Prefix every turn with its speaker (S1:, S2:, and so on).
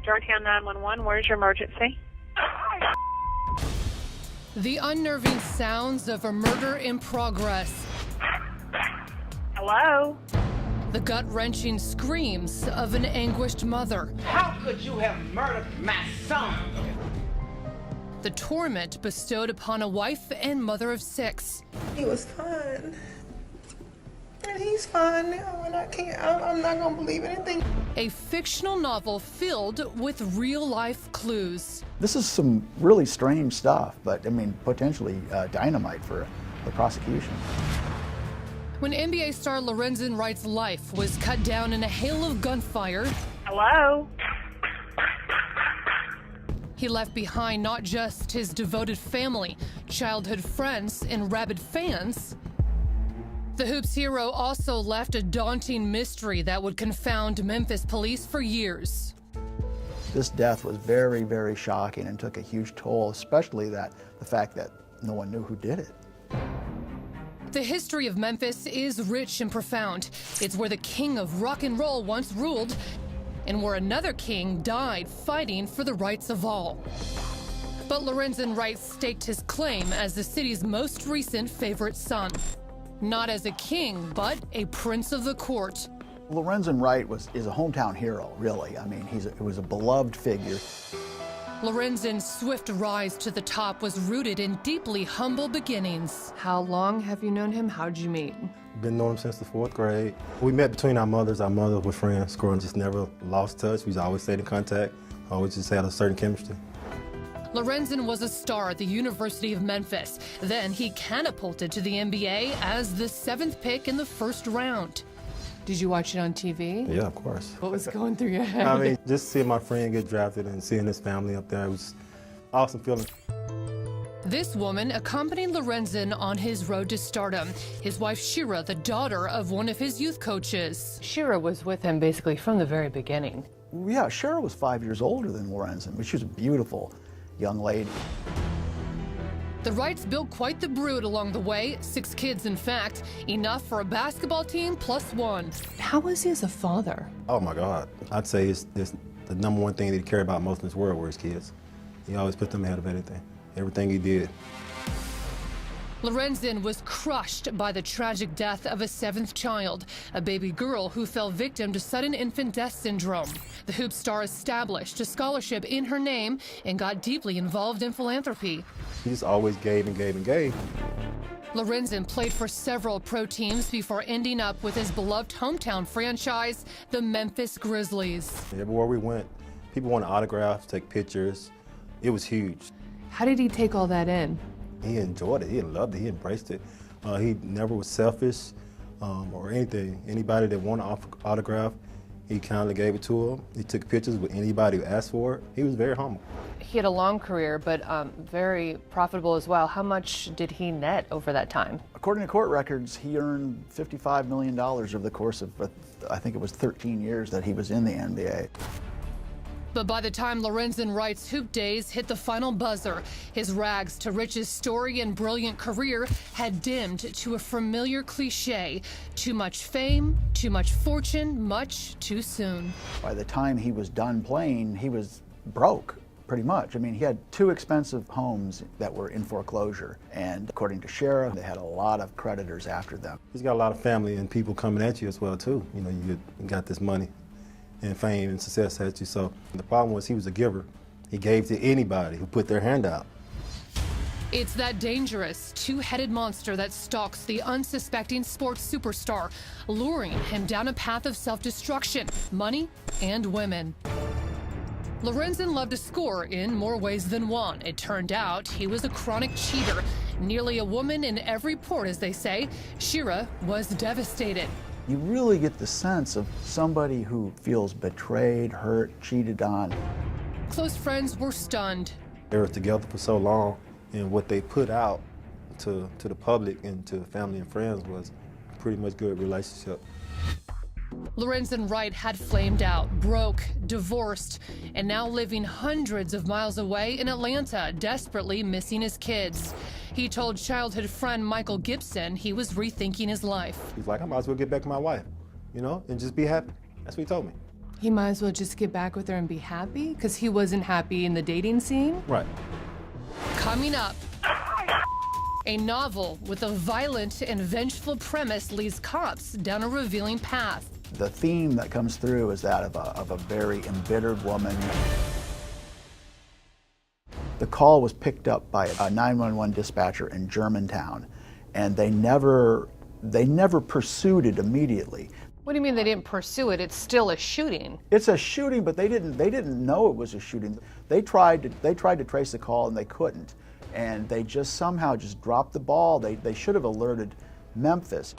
S1: Georgetown 911, where's your emergency?
S2: The unnerving sounds of a murder in progress.
S1: Hello?
S2: The gut-wrenching screams of an anguished mother.
S3: How could you have murdered my son?
S2: The torment bestowed upon a wife and mother of 6.
S4: He was fine. And he's fine now, and I'm not gonna believe anything.
S2: A fictional novel filled with real-life clues.
S5: This is some really strange stuff, but I mean, potentially dynamite for the prosecution.
S2: When NBA star Lorenzen Wright's life was cut down in a hail of gunfire,
S1: Hello?
S2: he left behind not just his devoted family, childhood friends, and rabid fans. The Hoops hero also left a daunting mystery that would confound Memphis police for years.
S5: This death was very, very shocking and took a huge toll, especially the fact that no one knew who did it.
S2: The history of Memphis is rich and profound. It's where the king of rock and roll once ruled, and where another king died fighting for the rights of all. But Lorenzen Wright staked his claim as the city's most recent favorite son. Not as a king, but a prince of the court.
S5: Lorenzen Wright is a hometown hero, really. I mean, he was a beloved figure.
S2: Lorenzen's swift rise to the top was rooted in deeply humble beginnings. How long have you known him? How'd you meet?
S6: Been knowing him since the 4th grade. We met between our mothers. Our mothers were friends. Growing just never lost touch. We always stayed in contact. Always just had a certain chemistry.
S2: Lorenzen was a star at the University of Memphis. Then he catapulted to the NBA as the 7th pick in the first round. Did you watch it on TV?
S6: Yeah, of course.
S2: What was going through your head?
S6: I mean, just seeing my friend get drafted and seeing his family up there, it was an awesome feeling.
S2: This woman accompanied Lorenzen on his road to stardom. His wife, Shira, the daughter of one of his youth coaches.
S7: Shira was with him basically from the very beginning.
S5: Yeah, Cheryl was 5 years older than Lorenzen, but she was a beautiful young lady.
S2: The Wrights built quite the brood along the way, 6 kids in fact, enough for a basketball team +1.
S7: How was he as a father?
S6: Oh my God. I'd say it's the number one thing that he cared about most in this world were his kids. He always put them ahead of anything, everything he did.
S2: Lorenzen was crushed by the tragic death of a 7th child, a baby girl who fell victim to sudden infant death syndrome. The Hoop star established a scholarship in her name and got deeply involved in philanthropy.
S6: He just always gave and gave and gave.
S2: Lorenzen played for several pro teams before ending up with his beloved hometown franchise, the Memphis Grizzlies.
S6: Everywhere we went, people wanted autographs, take pictures. It was huge.
S7: How did he take all that in?
S6: He enjoyed it. He loved it. He embraced it. He never was selfish or anything. Anybody that wanted an autograph, he kindly gave it to him. He took pictures with anybody who asked for it. He was very humble.
S7: He had a long career, but very profitable as well. How much did he net over that time?
S5: According to court records, he earned $55 million over the course of, I think it was 13 years that he was in the NBA.
S2: But by the time Lorenzen Wright's hoop days hit the final buzzer, his rags to riches story and brilliant career had dimmed to a familiar cliche: too much fame, too much fortune, much too soon.
S5: By the time he was done playing, he was broke, pretty much. I mean, he had 2 expensive homes that were in foreclosure, and according to Sheriff, they had a lot of creditors after them.
S6: He's got a lot of family and people coming at you as well, too. You know, you got this money and fame and success at you. So the problem was he was a giver. He gave to anybody who put their hand out.
S2: It's that dangerous, 2-headed monster that stalks the unsuspecting sports superstar, luring him down a path of self-destruction, money, and women. Lorenzen loved to score in more ways than one. It turned out he was a chronic cheater. Nearly a woman in every port, as they say. Shira was devastated.
S5: You really get the sense of somebody who feels betrayed, hurt, cheated on.
S2: Close friends were stunned.
S6: They were together for so long, and what they put out to the public and to family and friends was a pretty much good relationship.
S2: Lorenzen Wright had flamed out, broke, divorced, and now living hundreds of miles away in Atlanta, desperately missing his kids. He told childhood friend Michael Gibson he was rethinking his life.
S6: He's like, I might as well get back to my wife, you know, and just be happy. That's what he told me.
S2: He might as well just get back with her and be happy, because he wasn't happy in the dating scene.
S6: Right.
S2: Coming up, a novel with a violent and vengeful premise leads cops down a revealing path.
S5: The theme that comes through is that of a very embittered woman. The call was picked up by a 911 dispatcher in Germantown, and they never pursued it immediately.
S7: What do you mean they didn't pursue it? It's still a shooting.
S5: It's a shooting, but they didn't know it was a shooting. They tried to trace the call and they couldn't, and they just somehow just dropped the ball. They should have alerted Memphis.